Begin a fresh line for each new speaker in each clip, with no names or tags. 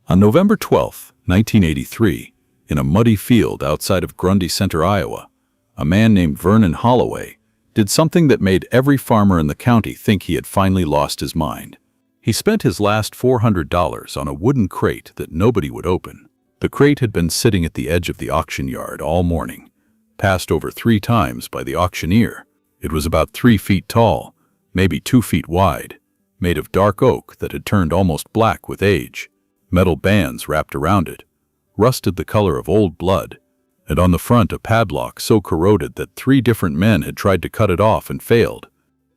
On November 12, 1983, in a muddy field outside of Grundy Center, Iowa, a man named Vernon Holloway did something that made every farmer in the county think he had finally lost his mind. He spent his last $400 on a wooden crate that nobody would open. The crate had been sitting at the edge of the auction yard all morning, passed over 3 times by the auctioneer. It was about 3 feet tall, maybe 2 feet wide, made of dark oak that had turned almost black with age. Metal bands wrapped around it, rusted the color of old blood, and on the front a padlock so corroded that 3 different men had tried to cut it off and failed.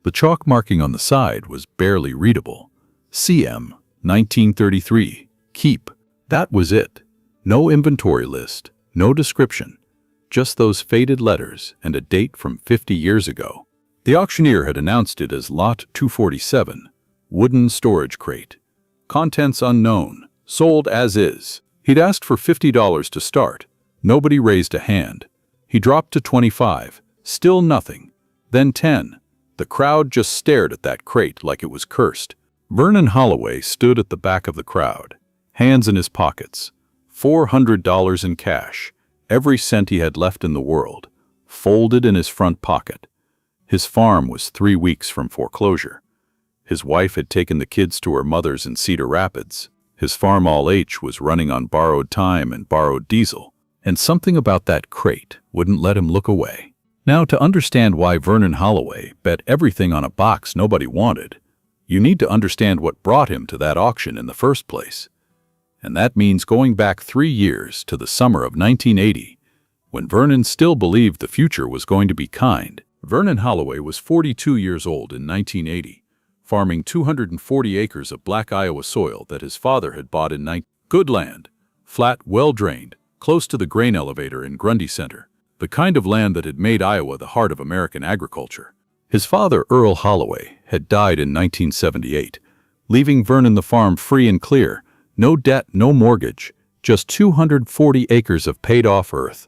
The chalk marking on the side was barely readable. CM 1933, keep. That was it. No inventory list, no description, just those faded letters and a date from 50 years ago. The auctioneer had announced it as Lot 247, wooden storage crate. Contents unknown, sold as is. He'd asked for $50 to start. Nobody raised a hand. He dropped to 25, still nothing. Then 10. The crowd just stared at that crate like it was cursed. Vernon Holloway stood at the back of the crowd, hands in his pockets, $400 in cash, every cent he had left in the world, folded in his front pocket. His farm was 3 weeks from foreclosure. His wife had taken the kids to her mother's in Cedar Rapids. His farm all-H was running on borrowed time and borrowed diesel, and something about that crate wouldn't let him look away. Now, to understand why Vernon Holloway bet everything on a box nobody wanted, you need to understand what brought him to that auction in the first place. And that means going back 3 years to the summer of 1980, when Vernon still believed the future was going to be kind. Vernon Holloway was 42 years old in 1980, farming 240 acres of black Iowa soil that his father had bought in good land, flat, well-drained, close to the grain elevator in Grundy Center, the kind of land that had made Iowa the heart of American agriculture. His father, Earl Holloway, had died in 1978, leaving Vernon the farm free and clear, no debt, no mortgage, just 240 acres of paid-off earth.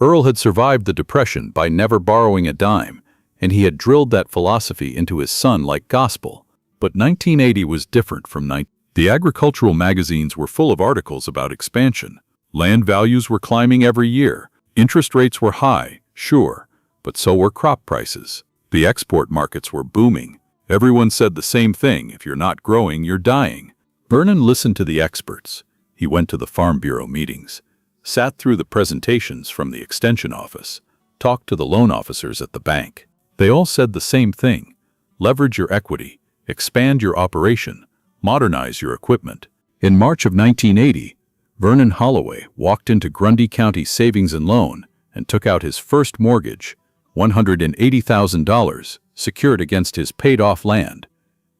Earl had survived the Depression by never borrowing a dime, and he had drilled that philosophy into his son like gospel. But 1980 was different from The agricultural magazines were full of articles about expansion. Land values were climbing every year. Interest rates were high, sure, but so were crop prices. The export markets were booming. Everyone said the same thing: if you're not growing, you're dying. Vernon listened to the experts. He went to the Farm Bureau meetings, sat through the presentations from the Extension office, talked to the loan officers at the bank. They all said the same thing: leverage your equity, expand your operation, modernize your equipment. In March of 1980, Vernon Holloway walked into Grundy County Savings and Loan and took out his first mortgage, $180,000, secured against his paid-off land.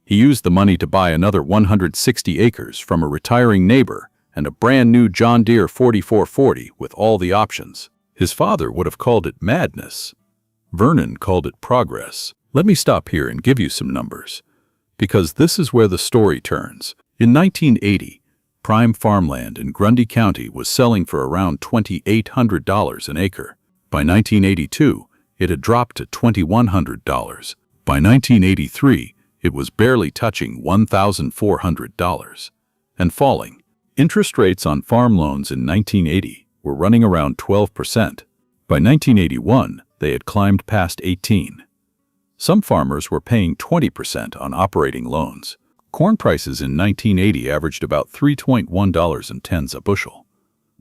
He used the money to buy another 160 acres from a retiring neighbor and a brand-new John Deere 4440 with all the options. His father would have called it madness. Vernon called it progress. Let me stop here and give you some numbers, because this is where the story turns. In 1980, prime farmland in Grundy County was selling for around $2,800 an acre. By 1982, it had dropped to $2,100. By 1983, it was barely touching $1,400 and falling. Interest rates on farm loans in 1980 were running around 12%. By 1981, they had climbed past 18%. Some farmers were paying 20% on operating loans. Corn prices in 1980 averaged about $3.1 a bushel.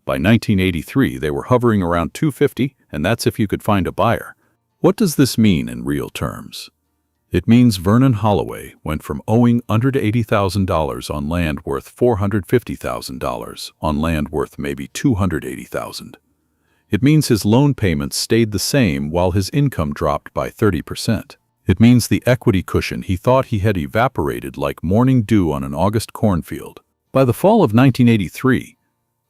By 1983, they were hovering around $2.50, and that's if you could find a buyer. What does this mean in real terms? It means Vernon Holloway went from owing under $80,000 on land worth $450,000 on land worth maybe $280,000. It means his loan payments stayed the same while his income dropped by 30%. It means the equity cushion he thought he had evaporated like morning dew on an August cornfield. By the fall of 1983,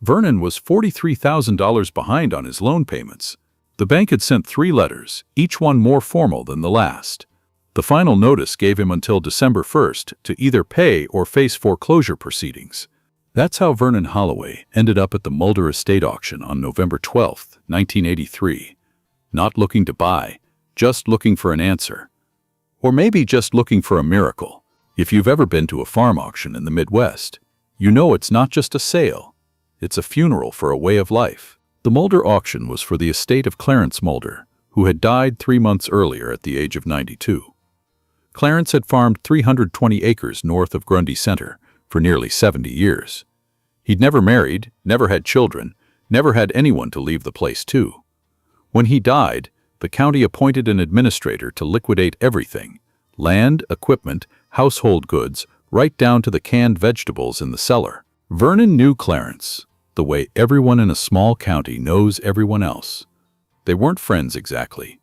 Vernon was $43,000 behind on his loan payments. The bank had sent 3 letters, each one more formal than the last. The final notice gave him until December 1st to either pay or face foreclosure proceedings. That's how Vernon Holloway ended up at the Mulder Estate auction on November 12, 1983. Not looking to buy, just looking for an answer. Or maybe just looking for a miracle. If you've ever been to a farm auction in the Midwest, You know it's not just a sale. It's a funeral for a way of life. The Mulder auction was for the estate of Clarence Mulder, who had died 3 months earlier at the age of 92. Clarence had farmed 320 acres north of Grundy Center for nearly 70 years. He'd never married, never had children, never had anyone to leave the place to. When he died, the county appointed an administrator to liquidate everything: land, equipment, household goods, right down to the canned vegetables in the cellar. Vernon knew Clarence the way everyone in a small county knows everyone else. They weren't friends exactly.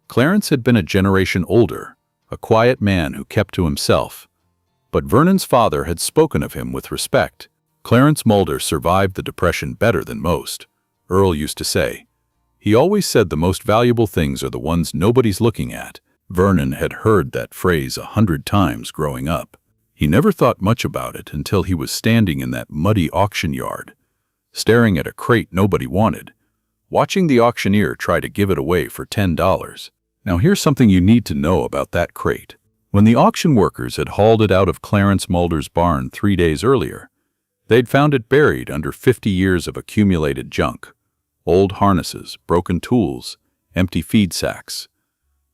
Clarence had been a generation older, a quiet man who kept to himself. But Vernon's father had spoken of him with respect. Clarence Mulder survived the Depression better than most, Earl used to say. He always said the most valuable things are the ones nobody's looking at. Vernon had heard that phrase 100 times growing up. He never thought much about it until he was standing in that muddy auction yard, staring at a crate nobody wanted, watching the auctioneer try to give it away for $10. Now here's something you need to know about that crate. When the auction workers had hauled it out of Clarence Mulder's barn 3 days earlier, they'd found it buried under 50 years of accumulated junk. Old harnesses, broken tools, empty feed sacks.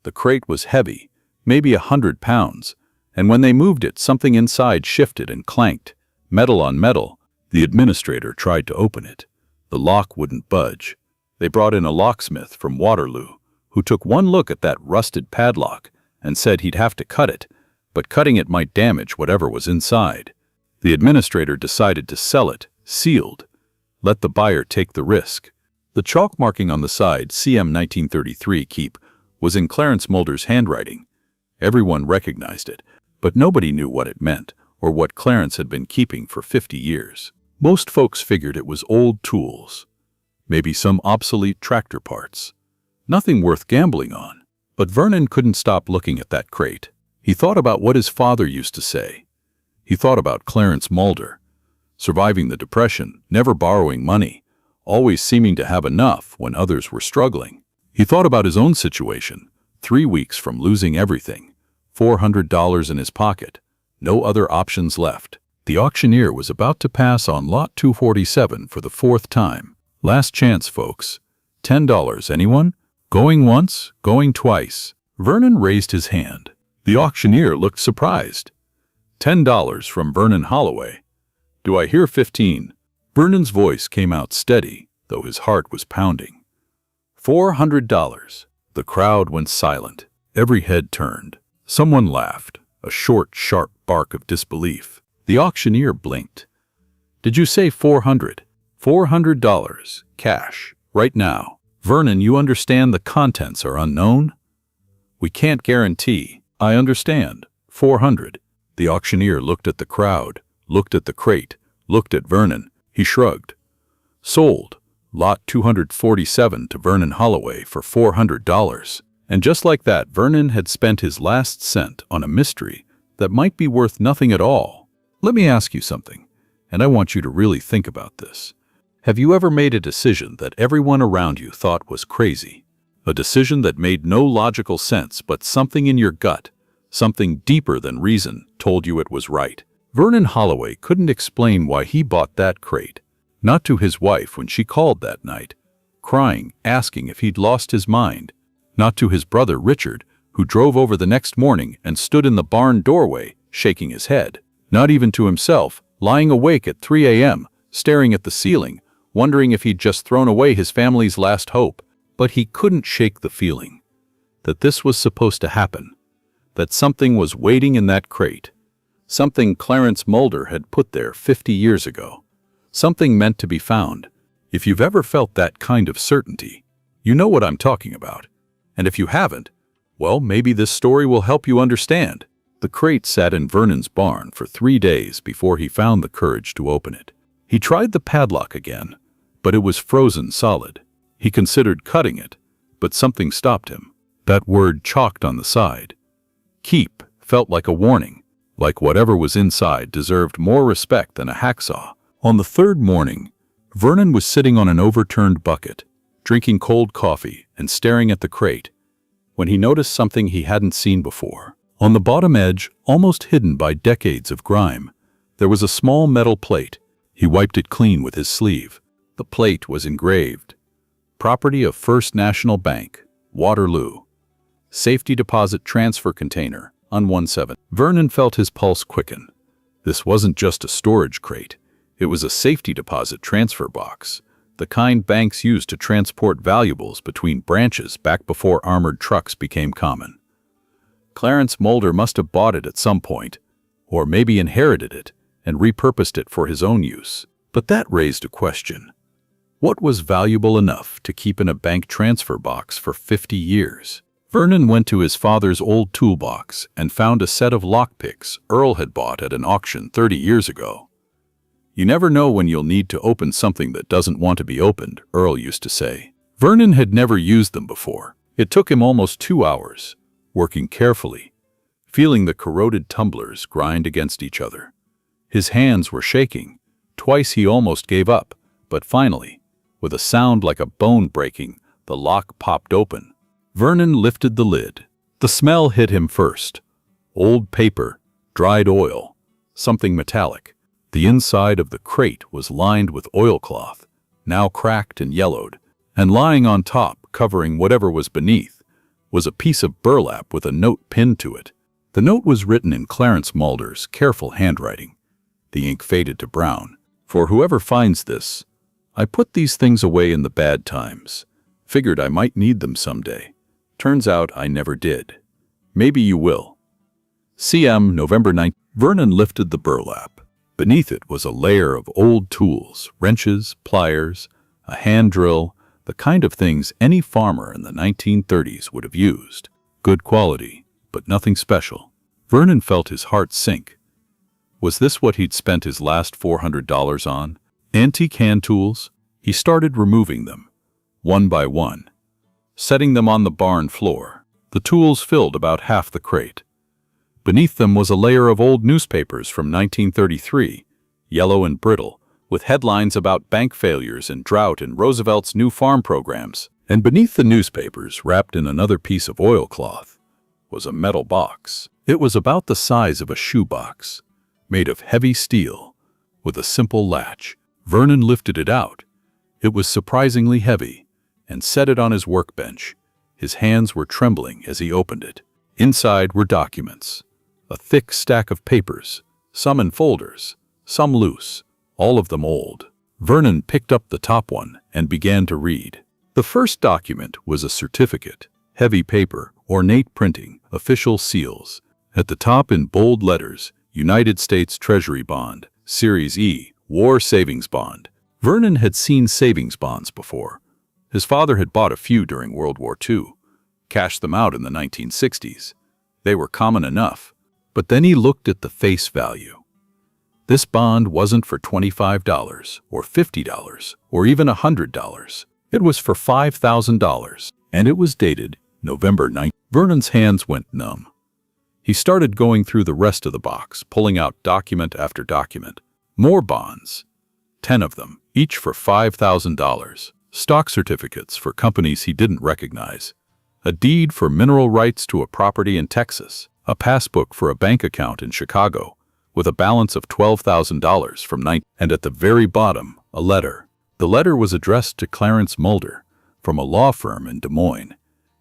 The crate was heavy, maybe 100 pounds, and when they moved it, something inside shifted and clanked, metal on metal. The administrator tried to open it. The lock wouldn't budge. They brought in a locksmith from Waterloo, who took one look at that rusted padlock and said he'd have to cut it, but cutting it might damage whatever was inside. The administrator decided to sell it, sealed. Let the buyer take the risk. The chalk marking on the side, CM 1933 keep, was in Clarence Mulder's handwriting. Everyone recognized it, but nobody knew what it meant or what Clarence had been keeping for 50 years. Most folks figured it was old tools, maybe some obsolete tractor parts. Nothing worth gambling on. But Vernon couldn't stop looking at that crate. He thought about what his father used to say. He thought about Clarence Mulder, surviving the Depression, never borrowing money, always seeming to have enough when others were struggling. He thought about his own situation, 3 weeks from losing everything, $400 in his pocket, no other options left. The auctioneer was about to pass on lot 247 for the 4th time. Last chance, folks. $10, anyone? Going once, going twice. Vernon raised his hand. The auctioneer looked surprised. $10 from Vernon Holloway. Do I hear 15? Vernon's voice came out steady, though his heart was pounding. $400. The crowd went silent. Every head turned. Someone laughed, a short, sharp bark of disbelief. The auctioneer blinked. Did you say 400? $400, cash, right now. Vernon, you understand the contents are unknown? We can't guarantee. I understand. 400. The auctioneer looked at the crowd, looked at the crate, looked at Vernon. He shrugged. Sold. Lot 247 to Vernon Holloway for $400. And just like that, Vernon had spent his last cent on a mystery that might be worth nothing at all. Let me ask you something, and I want you to really think about this. Have you ever made a decision that everyone around you thought was crazy? A decision that made no logical sense, but something in your gut, something deeper than reason, told you it was right. Vernon Holloway couldn't explain why he bought that crate. Not to his wife when she called that night, crying, asking if he'd lost his mind. Not to his brother Richard, who drove over the next morning and stood in the barn doorway, shaking his head. Not even to himself, lying awake at 3 a.m., staring at the ceiling, wondering if he'd just thrown away his family's last hope. But he couldn't shake the feeling that this was supposed to happen, that something was waiting in that crate, something Clarence Mulder had put there 50 years ago, something meant to be found. If you've ever felt that kind of certainty, you know what I'm talking about. And if you haven't, well, maybe this story will help you understand. The crate sat in Vernon's barn for 3 days before he found the courage to open it. He tried the padlock again, but it was frozen solid. He considered cutting it, but something stopped him. That word chalked on the side. Keep felt like a warning, like whatever was inside deserved more respect than a hacksaw. On the 3rd morning, Vernon was sitting on an overturned bucket, drinking cold coffee and staring at the crate, when he noticed something he hadn't seen before. On the bottom edge, almost hidden by decades of grime, There was a small metal plate. He wiped it clean with his sleeve. The plate was engraved. Property of First National Bank, Waterloo. Safety deposit transfer container, UN17. Vernon felt his pulse quicken. This wasn't just a storage crate. It was a safety deposit transfer box, the kind banks used to transport valuables between branches back before armored trucks became common. Clarence Mulder must have bought it at some point, or maybe inherited it and repurposed it for his own use. But that raised a question. What was valuable enough to keep in a bank transfer box for 50 years? Vernon went to his father's old toolbox and found a set of lockpicks Earl had bought at an auction 30 years ago. You never know when you'll need to open something that doesn't want to be opened, Earl used to say. Vernon had never used them before. It took him almost 2 hours, working carefully, feeling the corroded tumblers grind against each other. His hands were shaking. Twice he almost gave up, but finally, with a sound like a bone breaking, the lock popped open. Vernon lifted the lid. The smell hit him first. Old paper, dried oil, something metallic. The inside of the crate was lined with oilcloth, now cracked and yellowed, and lying on top, covering whatever was beneath, was a piece of burlap with a note pinned to it. The note was written in Clarence Mulder's careful handwriting. The ink faded to brown. For whoever finds this, I put these things away in the bad times. Figured I might need them someday. Turns out I never did. Maybe you will. CM, November 9th. Vernon lifted the burlap. Beneath it was a layer of old tools, wrenches, pliers, a hand drill, the kind of things any farmer in the 1930s would have used. Good quality, but nothing special. Vernon felt his heart sink. Was this what he'd spent his last $400 on? Antique hand tools? He started removing them, one by one, setting them on the barn floor. The tools filled about half the crate. Beneath them was a layer of old newspapers from 1933, yellow and brittle, with headlines about bank failures and drought and Roosevelt's new farm programs. And beneath the newspapers, wrapped in another piece of oilcloth, was a metal box. It was about the size of a shoebox, made of heavy steel, with a simple latch. Vernon lifted it out. It was surprisingly heavy, and set it on his workbench. His hands were trembling as he opened it. Inside were documents, a thick stack of papers, some in folders, some loose, all of them old. Vernon picked up the top one and began to read. The first document was a certificate, heavy paper, ornate printing, official seals. At the top in bold letters, United States Treasury Bond, Series E, War Savings Bond. Vernon had seen savings bonds before. His father had bought a few during World War II, cashed them out in the 1960s. They were common enough. But then he looked at the face value. This bond wasn't for $25 or $50 or even $100. It was for $5,000, and it was dated November 9th. Vernon's hands went numb. He started going through the rest of the box, pulling out document after document. More bonds, 10 of them, each for $5,000. Stock certificates for companies he didn't recognize. A deed for mineral rights to a property in Texas. A passbook for a bank account in Chicago, with a balance of $12,000 from 9. And at the very bottom, a letter. The letter was addressed to Clarence Mulder, from a law firm in Des Moines,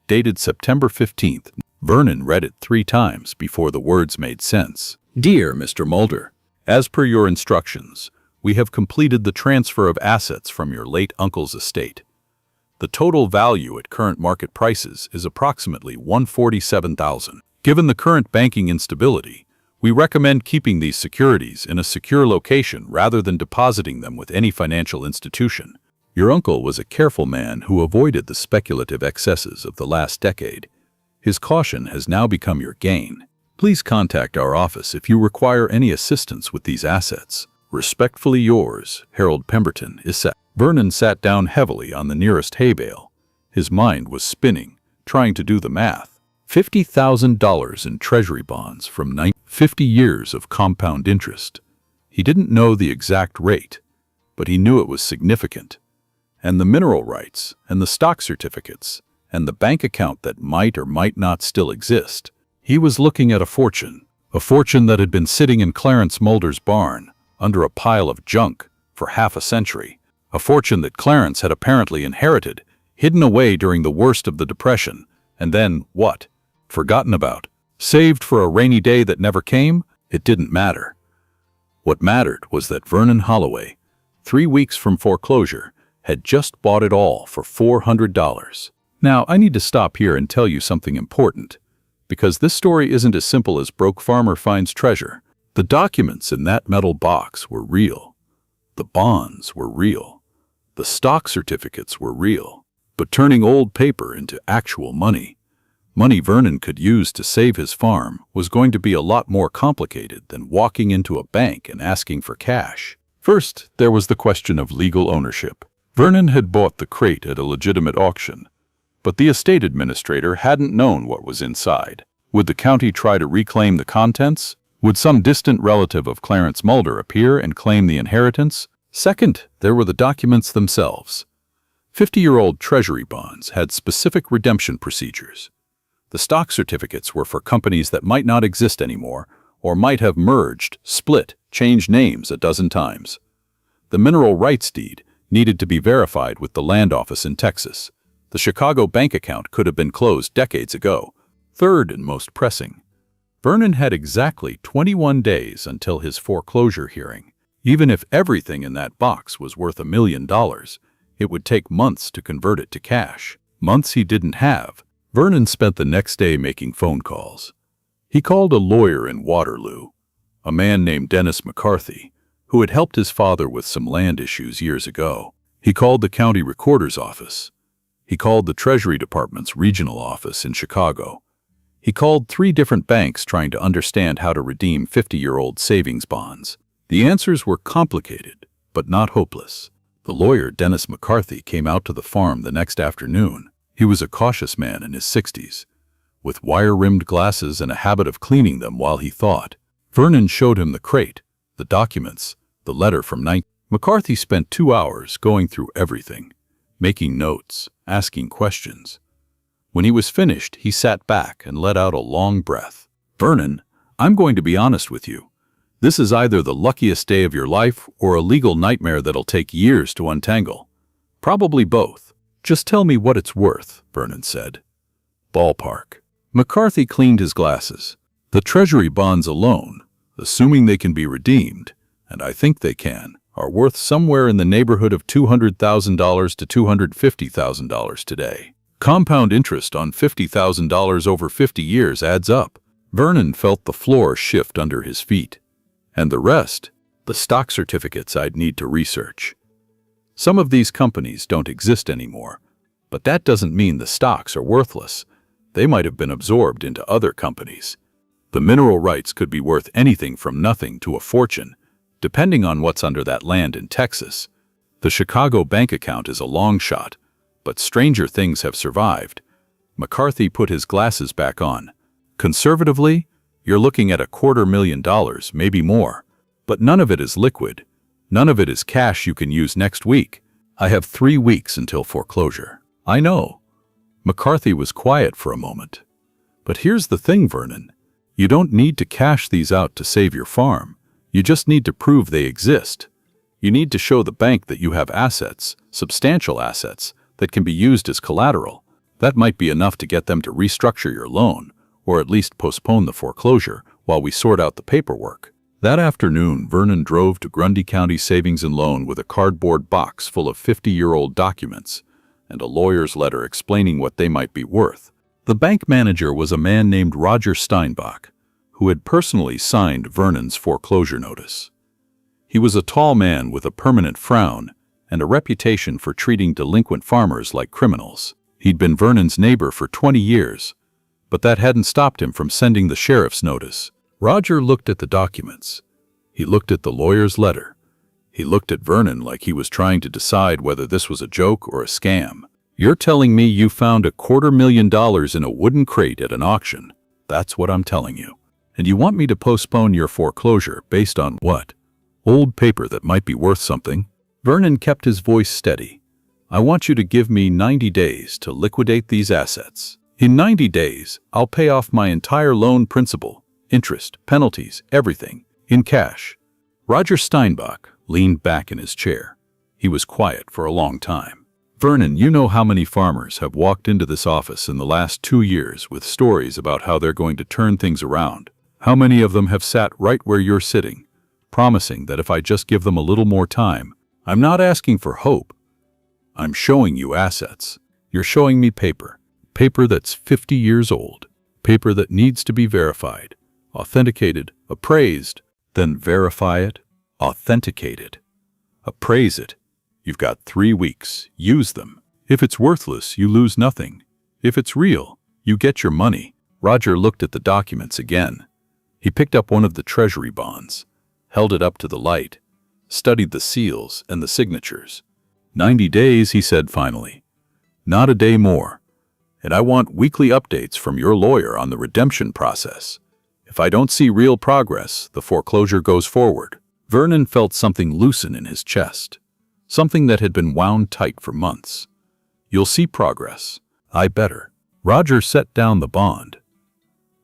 dated September 15th. Vernon read it 3 times before the words made sense. Dear Mr. Mulder, as per your instructions, we have completed the transfer of assets from your late uncle's estate. The total value at current market prices is approximately $147,000. Given the current banking instability, we recommend keeping these securities in a secure location rather than depositing them with any financial institution. Your uncle was a careful man who avoided the speculative excesses of the last decade. His caution has now become your gain. Please contact our office if you require any assistance with these assets. Respectfully yours, Harold Pemberton, is. Vernon sat down heavily on the nearest hay bale. His mind was spinning, trying to do the math. $50,000 in treasury bonds from 50 years of compound interest. He didn't know the exact rate, but he knew it was significant. And the mineral rights, and the stock certificates, and the bank account that might or might not still exist. He was looking at a fortune, A fortune that had been sitting in Clarence Mulder's barn, under a pile of junk, for half a century. A fortune that Clarence had apparently inherited, hidden away during the worst of the Depression, and then, what? Forgotten about. Saved for a rainy day that never came? It didn't matter. What mattered was that Vernon Holloway, 3 weeks from foreclosure, had just bought it all for $400. Now, I need to stop here and tell you something important, because this story isn't as simple as broke farmer finds treasure. The documents in that metal box were real. The bonds were real. The stock certificates were real. But turning old paper into actual money, money Vernon could use to save his farm, was going to be a lot more complicated than walking into a bank and asking for cash. First, there was the question of legal ownership. Vernon had bought the crate at a legitimate auction, but the estate administrator hadn't known what was inside. Would the county try to reclaim the contents? Would some distant relative of Clarence Mulder appear and claim the inheritance? Second, there were the documents themselves. 50-year-old treasury bonds had specific redemption procedures. The stock certificates were for companies that might not exist anymore, or might have merged, split, changed names a dozen times. The mineral rights deed needed to be verified with the land office in Texas. The Chicago bank account could have been closed decades ago. Third and most pressing, Vernon had exactly 21 days until his foreclosure hearing. Even if everything in that box was worth $1 million, it would take months to convert it to cash. Months he didn't have. Vernon spent the next day making phone calls. He called a lawyer in Waterloo, a man named Dennis McCarthy, who had helped his father with some land issues years ago. He called the county recorder's office. He called the Treasury Department's regional office in Chicago. He called 3 different banks trying to understand how to redeem 50-year-old savings bonds. The answers were complicated, but not hopeless. The lawyer, Dennis McCarthy, came out to the farm the next afternoon. He was a cautious man in his 60s, with wire-rimmed glasses and a habit of cleaning them while he thought. Vernon showed him the crate, the documents, the letter from McCarthy spent 2 hours going through everything, making notes, asking questions. When he was finished, he sat back and let out a long breath. "Vernon, I'm going to be honest with you. This is either the luckiest day of your life or a legal nightmare that'll take years to untangle. Probably both. Just tell me what it's worth," Vernon said. Ballpark. McCarthy cleaned his glasses. "The Treasury bonds alone, assuming they can be redeemed, and I think they can, are worth somewhere in the neighborhood of $200,000 to $250,000 today. Compound interest on $50,000 over 50 years adds up." Vernon felt the floor shift under his feet. "And the rest? The stock certificates I'd need to research. Some of these companies don't exist anymore, but that doesn't mean the stocks are worthless. They might have been absorbed into other companies. The mineral rights could be worth anything from nothing to a fortune, depending on what's under that land in Texas. The Chicago bank account is a long shot, but stranger things have survived." McCarthy put his glasses back on. "Conservatively, you're looking at $250,000, maybe more. But none of it is liquid. None of it is cash you can use next week. I have 3 weeks until foreclosure." "I know." McCarthy was quiet for a moment. "But here's the thing, Vernon. You don't need to cash these out to save your farm. You just need to prove they exist. You need to show the bank that you have assets, substantial assets, that can be used as collateral. That might be enough to get them to restructure your loan, or at least postpone the foreclosure while we sort out the paperwork." That afternoon, Vernon drove to Grundy County Savings and Loan with a cardboard box full of 50-year-old documents and a lawyer's letter explaining what they might be worth. The bank manager was a man named Roger Steinbach, who had personally signed Vernon's foreclosure notice. He was a tall man with a permanent frown and a reputation for treating delinquent farmers like criminals. He'd been Vernon's neighbor for 20 years, but that hadn't stopped him from sending the sheriff's notice. Roger looked at the documents. He looked at the lawyer's letter. He looked at Vernon like he was trying to decide whether this was a joke or a scam. "You're telling me you found $250,000 in a wooden crate at an auction. That's what I'm telling you. And you want me to postpone your foreclosure based on what? Old paper that might be worth something?" Vernon kept his voice steady. "I want you to give me 90 days to liquidate these assets. In 90 days, I'll pay off my entire loan principal, interest, penalties, everything, in cash. Roger Steinbach leaned back in his chair. He was quiet for a long time. Vernon, you know how many farmers have walked into this office in the last 2 years with stories about how they're going to turn things around. How many of them have sat right where you're sitting, promising that if I just give them a little more time. I'm not asking for hope. I'm showing you assets. You're showing me paper. Paper that's 50 years old. Paper that needs to be verified, authenticated, appraised, then verify it, authenticate it, appraise it. You've got 3 weeks. Use them. If it's worthless, you lose nothing. If it's real, you get your money. Roger looked at the documents again. He picked up one of the treasury bonds, held it up to the light, studied the seals and the signatures. 90 days, he said finally. Not a day more. And I want weekly updates from your lawyer on the redemption process. If I don't see real progress, the foreclosure goes forward. Vernon felt something loosen in his chest, something that had been wound tight for months. You'll see progress. I better. Roger set down the bond.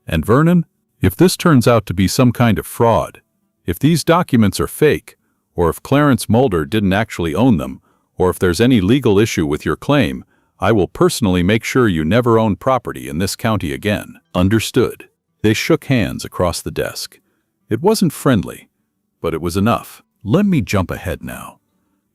And Vernon, if this turns out to be some kind of fraud, if these documents are fake, or if Clarence Mulder didn't actually own them, or if there's any legal issue with your claim, I will personally make sure you never own property in this county again. Understood. They shook hands across the desk. It wasn't friendly, but it was enough. Let me jump ahead now,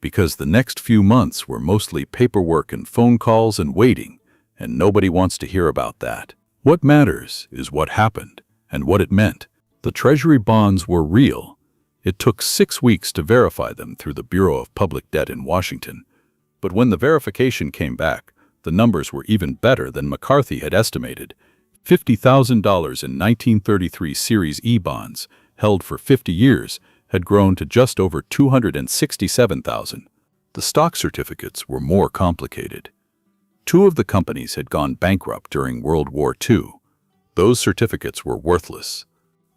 because the next few months were mostly paperwork and phone calls and waiting, and nobody wants to hear about that. What matters is what happened and what it meant. The Treasury bonds were real. It took 6 weeks to verify them through the Bureau of Public Debt in Washington, but when the verification came back, the numbers were even better than McCarthy had estimated. $50,000 in 1933 Series E bonds, held for 50 years, had grown to just over $267,000. The stock certificates were more complicated. 2 of the companies had gone bankrupt during World War II. Those certificates were worthless.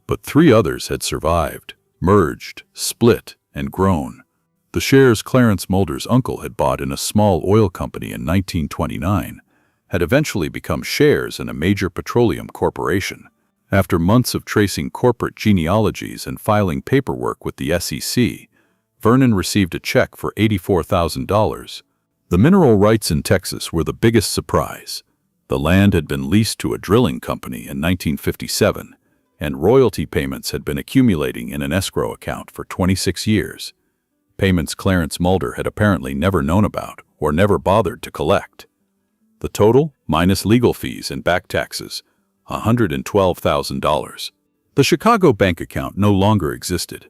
But 3 others had survived, merged, split, and grown. The shares Clarence Mulder's uncle had bought in a small oil company in 1929 had eventually become shares in a major petroleum corporation. After months of tracing corporate genealogies and filing paperwork with the SEC, Vernon received a check for $84,000. The mineral rights in Texas were the biggest surprise. The land had been leased to a drilling company in 1957, and royalty payments had been accumulating in an escrow account for 26 years. Payments Clarence Mulder had apparently never known about or never bothered to collect. The total, minus legal fees and back taxes, $112,000. The Chicago bank account no longer existed.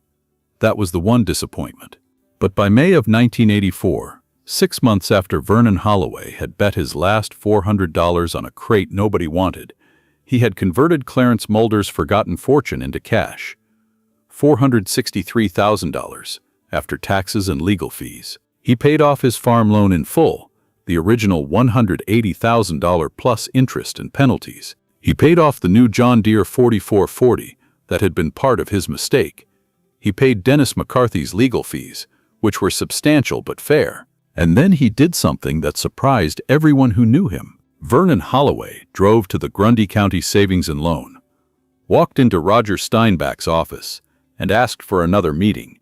That was the one disappointment. But by May of 1984, 6 months after Vernon Holloway had bet his last $400 on a crate nobody wanted, he had converted Clarence Mulder's forgotten fortune into cash. $463,000 after taxes and legal fees. He paid off his farm loan in full, the original $180,000 plus interest and penalties. He paid off the new John Deere 4440 that had been part of his mistake. He paid Dennis McCarthy's legal fees, which were substantial but fair. And then he did something that surprised everyone who knew him. Vernon Holloway drove to the Grundy County Savings and Loan, walked into Roger Steinbach's office, and asked for another meeting.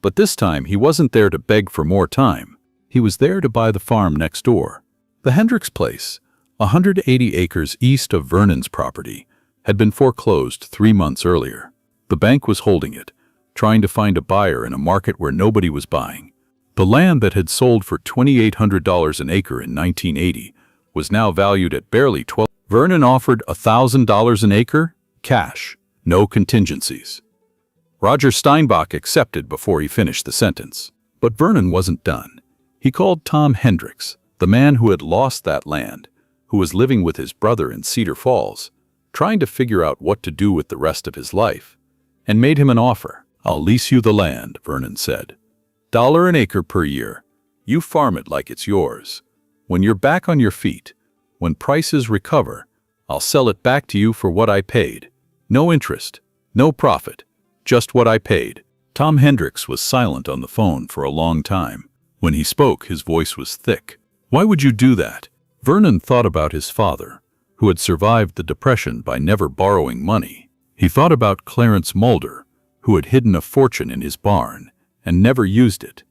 But this time he wasn't there to beg for more time. He was there to buy the farm next door. The Hendricks place, 180 acres east of Vernon's property, had been foreclosed 3 months earlier. The bank was holding it, trying to find a buyer in a market where nobody was buying. The land that had sold for $2,800 an acre in 1980 was now valued at barely $12,000. Vernon offered $1,000 an acre, cash, no contingencies. Roger Steinbach accepted before he finished the sentence. But Vernon wasn't done. He called Tom Hendricks, the man who had lost that land, who was living with his brother in Cedar Falls, trying to figure out what to do with the rest of his life, and made him an offer. I'll lease you the land, Vernon said. $1 an acre per year. You farm it like it's yours. When you're back on your feet, when prices recover, I'll sell it back to you for what I paid. No interest, no profit, just what I paid. Tom Hendricks was silent on the phone for a long time. When he spoke, his voice was thick. Why would you do that? Vernon thought about his father, who had survived the Depression by never borrowing money. He thought about Clarence Mulder, who had hidden a fortune in his barn and never used it,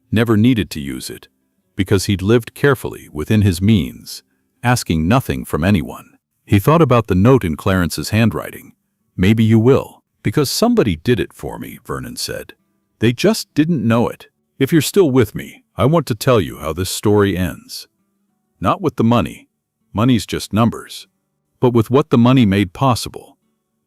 never needed to use it, because he'd lived carefully within his means, asking nothing from anyone. He thought about the note in Clarence's handwriting. "Maybe you will, because somebody did it for me," Vernon said. "They just didn't know it. If you're still with me, I want to tell you how this story ends. Not with the money. Money's just numbers. But with what the money made possible,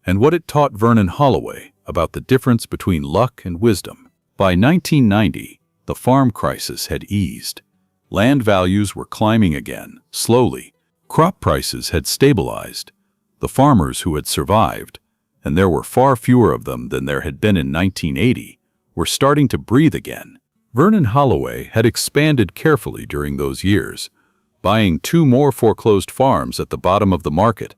and what it taught Vernon Holloway about the difference between luck and wisdom." By 1990, the farm crisis had eased. Land values were climbing again, slowly. Crop prices had stabilized. The farmers who had survived, and there were far fewer of them than there had been in 1980, were starting to breathe again. Vernon Holloway had expanded carefully during those years, buying 2 more foreclosed farms at the bottom of the market,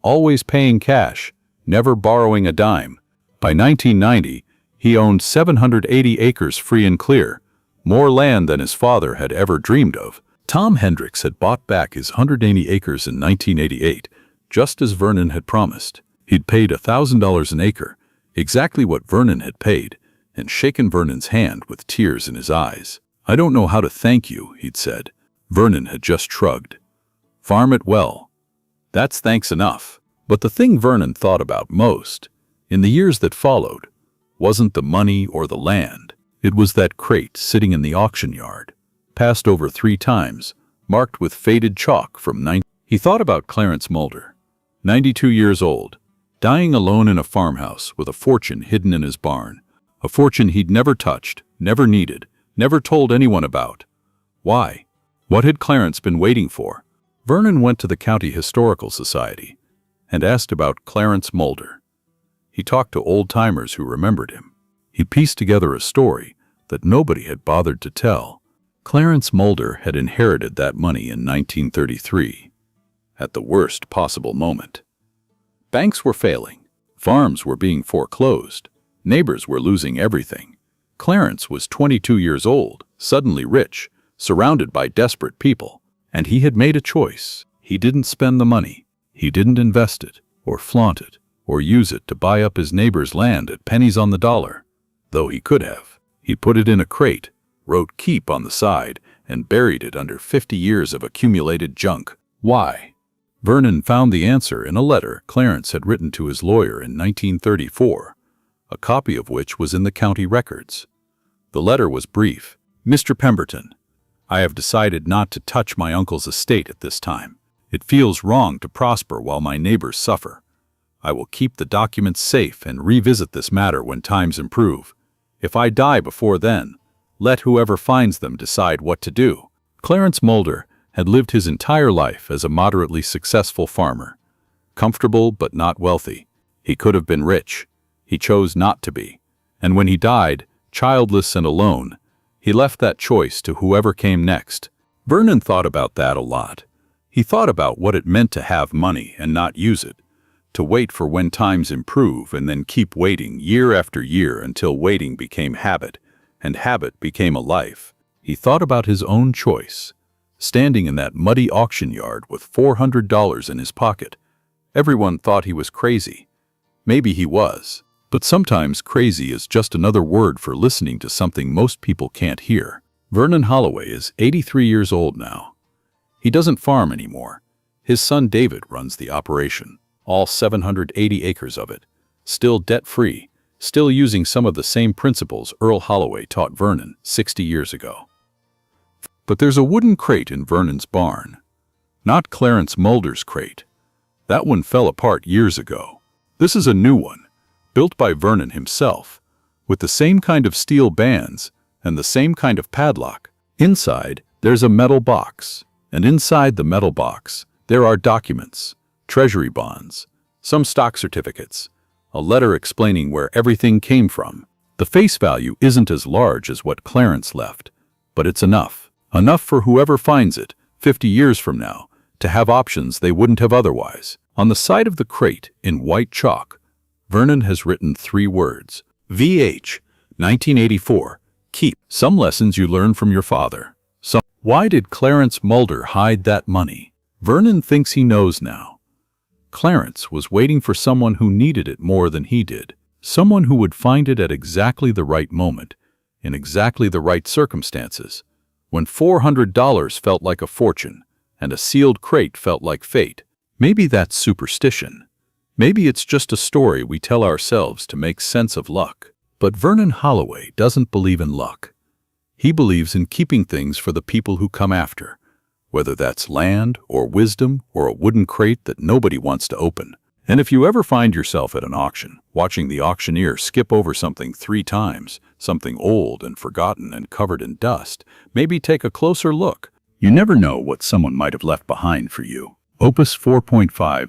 always paying cash, never borrowing a dime. By 1990, he owned 780 acres free and clear, more land than his father had ever dreamed of. Tom Hendricks had bought back his 180 acres in 1988, just as Vernon had promised. He'd paid $1,000 an acre, exactly what Vernon had paid, and shaken Vernon's hand with tears in his eyes. "I don't know how to thank you," he'd said. Vernon had just shrugged. "Farm it well. That's thanks enough." But the thing Vernon thought about most, in the years that followed, wasn't the money or the land. It was that crate sitting in the auction yard, passed over 3 times, marked with faded chalk from 19. He thought about Clarence Mulder, 92 years old, dying alone in a farmhouse with a fortune hidden in his barn, a fortune he'd never touched, never needed, never told anyone about. Why? What had Clarence been waiting for? Vernon went to the County Historical Society and asked about Clarence Mulder. He talked to old-timers who remembered him. He pieced together a story that nobody had bothered to tell. Clarence Mulder had inherited that money in 1933, at the worst possible moment. Banks were failing. Farms were being foreclosed. Neighbors were losing everything. Clarence was 22 years old, suddenly rich, surrounded by desperate people, and he had made a choice. He didn't spend the money. He didn't invest it, or flaunt it, or use it to buy up his neighbor's land at pennies on the dollar, though he could have. He put it in a crate, wrote "Keep" on the side, and buried it under 50 years of accumulated junk. Why? Vernon found the answer in a letter Clarence had written to his lawyer in 1934, a copy of which was in the county records. The letter was brief. "Mr. Pemberton, I have decided not to touch my uncle's estate at this time. It feels wrong to prosper while my neighbors suffer. I will keep the documents safe and revisit this matter when times improve. If I die before then, let whoever finds them decide what to do." Clarence Mulder had lived his entire life as a moderately successful farmer. Comfortable but not wealthy. He could have been rich. He chose not to be. And when he died, childless and alone, he left that choice to whoever came next. Vernon thought about that a lot. He thought about what it meant to have money and not use it, to wait for when times improve and then keep waiting year after year until waiting became habit, and habit became a life. He thought about his own choice, standing in that muddy auction yard with $400 in his pocket. Everyone thought he was crazy. Maybe he was, but sometimes crazy is just another word for listening to something most people can't hear. Vernon Holloway is 83 years old now. He doesn't farm anymore. His son David runs the operation, all 780 acres of it, still debt-free, still using some of the same principles Earl Holloway taught Vernon 60 years ago. But there's a wooden crate in Vernon's barn. Not Clarence Mulder's crate. That one fell apart years ago. This is a new one, built by Vernon himself, with the same kind of steel bands and the same kind of padlock. Inside, there's a metal box, and inside the metal box, there are documents, treasury bonds, some stock certificates, a letter explaining where everything came from. The face value isn't as large as what Clarence left, but it's enough. Enough for whoever finds it, 50 years from now, to have options they wouldn't have otherwise. On the side of the crate, in white chalk, Vernon has written 3 words. VH, 1984, keep. Some lessons you learn from your father. Why did Clarence Mulder hide that money? Vernon thinks he knows now. Clarence was waiting for someone who needed it more than he did. Someone who would find it at exactly the right moment, in exactly the right circumstances, when $400 felt like a fortune and a sealed crate felt like fate. Maybe that's superstition. Maybe it's just a story we tell ourselves to make sense of luck. But Vernon Holloway doesn't believe in luck. He believes in keeping things for the people who come after, whether that's land or wisdom or a wooden crate that nobody wants to open. And if you ever find yourself at an auction, watching the auctioneer skip over something 3 times, something old and forgotten and covered in dust, maybe take a closer look. You never know what someone might have left behind for you. Opus 4.5